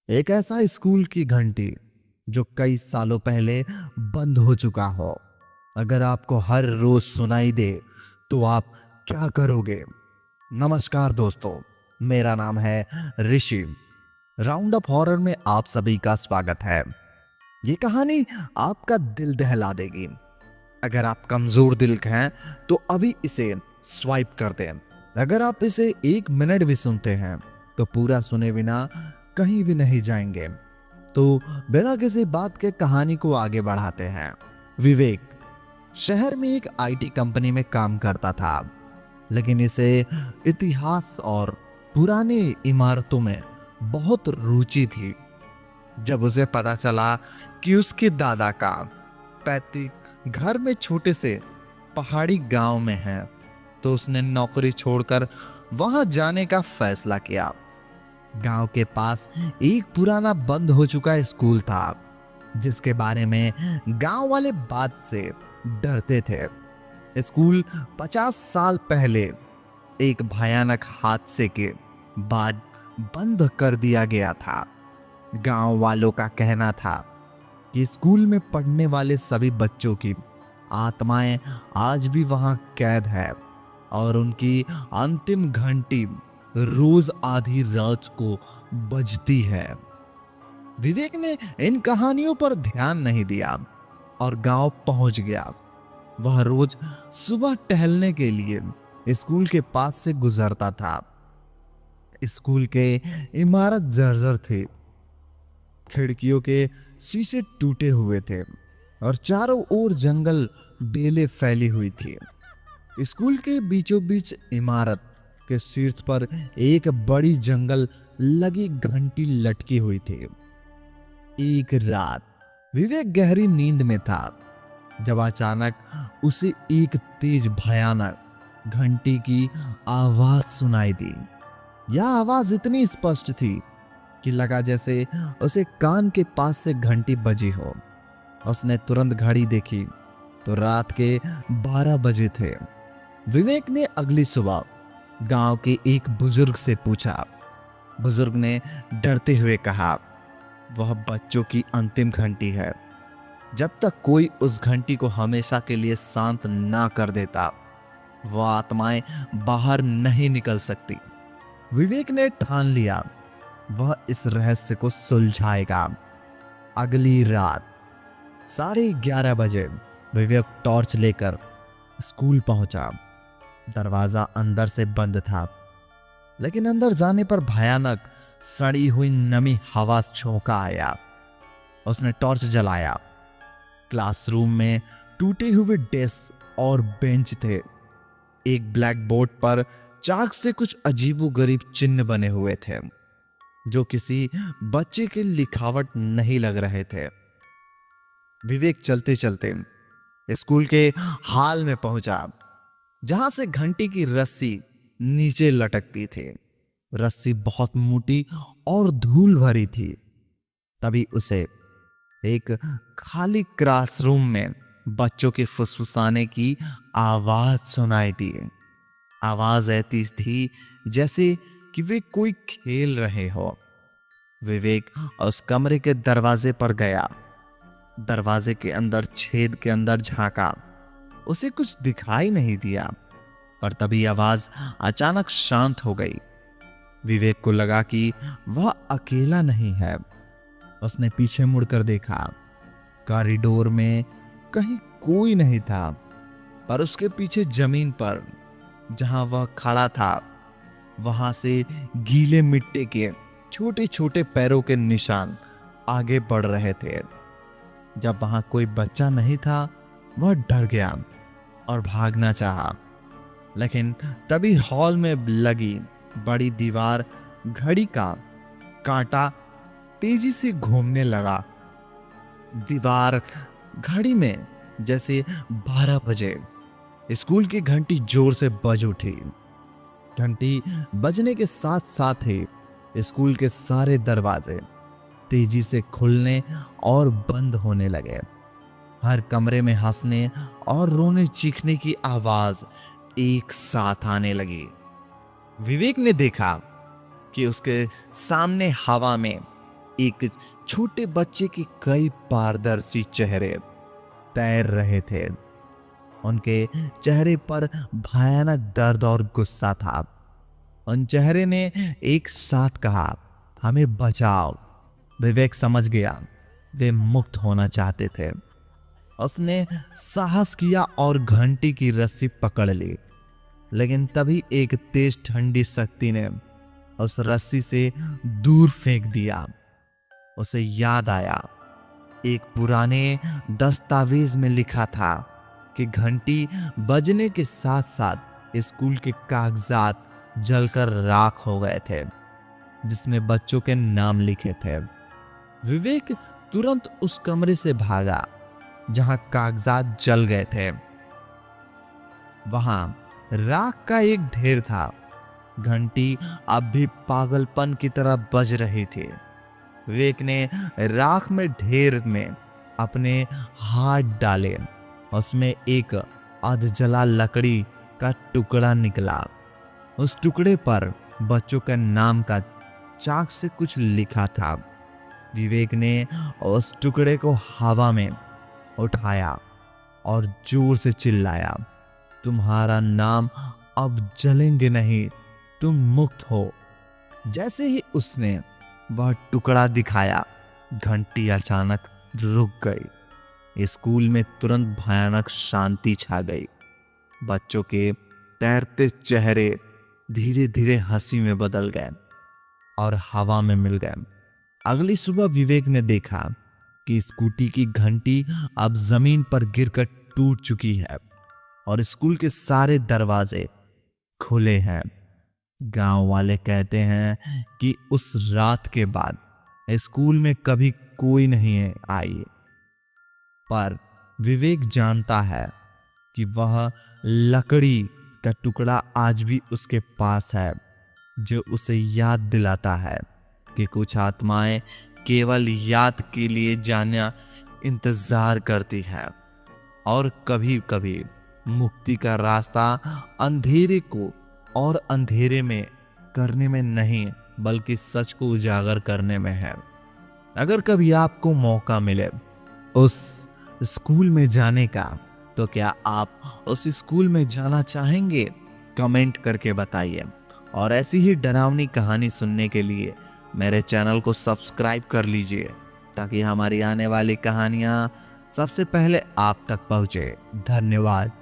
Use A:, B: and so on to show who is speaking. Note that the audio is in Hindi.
A: एक ऐसा स्कूल की घंटी जो कई सालों पहले बंद हो चुका हो, अगर आपको हर रोज सुनाई दे तो आप क्या करोगे? नमस्कार दोस्तों, मेरा नाम है ऋषि। राउंड अप हॉरर में आप सभी का स्वागत है। ये कहानी आपका दिल दहला देगी। अगर आप कमजोर दिल के हैं तो अभी इसे स्वाइप कर दें। अगर आप इसे 1 मिनट भी सुनते हैं तो पूरा सुने बिना कहीं भी नहीं जाएंगे। तो बिना किसी बात के कहानी को आगे बढ़ाते हैं। विवेक शहर में एक आईटी कंपनी में काम करता था, लेकिन इसे इतिहास और पुरानी इमारतों में बहुत रुचि थी। जब उसे पता चला कि उसके दादा का पैतृक घर में छोटे से पहाड़ी गांव में है, तो उसने नौकरी छोड़कर वहां जाने का फैसला किया। गांव के पास एक पुराना बंद हो चुका स्कूल था, जिसके बारे में गांव वाले बात से डरते थे। स्कूल 50 साल पहले एक भयानक हादसे के बाद बंद कर दिया गया था। गांव वालों का कहना था कि स्कूल में पढ़ने वाले सभी बच्चों की आत्माएं आज भी वहां कैद है और उनकी अंतिम घंटी रोज आधी रात को बजती है। विवेक ने इन कहानियों पर ध्यान नहीं दिया और गांव पहुंच गया। वह रोज सुबह टहलने के लिए स्कूल के पास से गुजरता था। स्कूल के इमारत जर्जर थी, खिड़कियों के शीशे टूटे हुए थे और चारों ओर जंगल बेलें फैली हुई थी। स्कूल के बीचों बीच इमारत के शीर्ष पर एक बड़ी जंगल लगी घंटी लटकी हुई थी। एक रात विवेक गहरी नींद में था जब अचानक उसे एक तेज भयानक घंटी की आवाज सुनाई दी। यह आवाज इतनी स्पष्ट थी कि लगा जैसे उसे कान के पास से घंटी बजी हो। उसने तुरंत घड़ी देखी तो रात के 12 बजे थे। विवेक ने अगली सुबह गांव के एक बुजुर्ग से पूछा। बुजुर्ग ने डरते हुए कहा, वह बच्चों की अंतिम घंटी है। जब तक कोई उस घंटी को हमेशा के लिए शांत ना कर देता, वह आत्माएं बाहर नहीं निकल सकती। विवेक ने ठान लिया वह इस रहस्य को सुलझाएगा। अगली रात 11:30 बजे विवेक टॉर्च लेकर स्कूल पहुंचा। दरवाजा अंदर से बंद था, लेकिन अंदर जाने पर भयानक सड़ी हुई नमी हवा झोंका आया। उसने टॉर्च जलाया। क्लासरूम में टूटे हुए डेस्क और बेंच थे। एक ब्लैक बोर्ड पर चाक से कुछ अजीबोगरीब चिन्ह बने हुए थे जो किसी बच्चे के लिखावट नहीं लग रहे थे। विवेक चलते चलते स्कूल के हॉल में पहुंचा, जहां से घंटी की रस्सी नीचे लटकती थी। रस्सी बहुत मोटी और धूल भरी थी। तभी उसे एक खाली क्लासरूम में बच्चों के फुसफुसाने की आवाज सुनाई दी। आवाज ऐसी थी जैसे कि वे कोई खेल रहे हो। विवेक उस कमरे के दरवाजे पर गया। दरवाजे के अंदर छेद के अंदर झांका। उसे कुछ दिखाई नहीं दिया, पर तभी आवाज अचानक शांत हो गई। विवेक को लगा कि वह अकेला नहीं है। उसने पीछे मुड़कर देखा। कॉरिडोर में कहीं कोई नहीं था, पर उसके पीछे जमीन पर जहां वह खड़ा था, वहां से गीले मिट्टी के छोटे छोटे पैरों के निशान आगे बढ़ रहे थे। जब वहां कोई बच्चा नहीं था, वह डर गया और भागना चाहा, लेकिन तभी हॉल में लगी बड़ी दीवार घड़ी का कांटा तेजी से घूमने लगा। दीवार घड़ी में जैसे 12 बजे स्कूल की घंटी जोर से बज उठी। घंटी बजने के साथ साथ ही स्कूल के सारे दरवाजे तेजी से खुलने और बंद होने लगे। हर कमरे में हंसने और रोने चीखने की आवाज एक साथ आने लगी। विवेक ने देखा कि उसके सामने हवा में एक छोटे बच्चे के कई पारदर्शी चेहरे तैर रहे थे। उनके चेहरे पर भयानक दर्द और गुस्सा था। उन चेहरे ने एक साथ कहा, हमें बचाओ। विवेक समझ गया वे मुक्त होना चाहते थे। उसने साहस किया और घंटी की रस्सी पकड़ ली, लेकिन तभी एक तेज ठंडी शक्ति ने उस रस्सी से दूर फेंक दिया। उसे याद आया, एक पुराने दस्तावेज में लिखा था कि घंटी बजने के साथ साथ स्कूल के कागजात जलकर राख हो गए थे, जिसमें बच्चों के नाम लिखे थे। विवेक तुरंत उस कमरे से भागा जहां कागजात जल गए थे। वहां राख का एक ढेर था। घंटी अब भी पागलपन की तरह बज रही थी। विवेक ने राख में ढेर में अपने हाथ डाले। उसमें एक अधजला लकड़ी का टुकड़ा निकला। उस टुकड़े पर बच्चों के नाम का चाक से कुछ लिखा था। विवेक ने उस टुकड़े को हवा में उठाया और जोर से चिल्लाया, तुम्हारा नाम अब जलेंगे नहीं, तुम मुक्त हो। जैसे ही उसने वह टुकड़ा दिखाया, घंटी अचानक रुक गई। स्कूल में तुरंत भयानक शांति छा गई। बच्चों के तैरते चेहरे धीरे धीरे हंसी में बदल गए और हवा में मिल गए। अगली सुबह विवेक ने देखा कि स्कूटी की घंटी अब जमीन पर गिरकर टूट चुकी है और स्कूल के सारे दरवाजे खुले हैं। गांव वाले कहते हैं कि उस रात के बाद स्कूल में कभी कोई नहीं आई, पर विवेक जानता है कि वह लकड़ी का टुकड़ा आज भी उसके पास है, जो उसे याद दिलाता है कि कुछ आत्माएं केवल याद के लिए जाना इंतजार करती है और कभी कभी मुक्ति का रास्ता अंधेरे को और अंधेरे में करने में नहीं, बल्कि सच को उजागर करने में है। अगर कभी आपको मौका मिले उस स्कूल में जाने का, तो क्या आप उस स्कूल में जाना चाहेंगे? कमेंट करके बताइए। और ऐसी ही डरावनी कहानी सुनने के लिए मेरे चैनल को सब्सक्राइब कर लीजिए, ताकि हमारी आने वाली कहानियां सबसे पहले आप तक पहुंचे। धन्यवाद।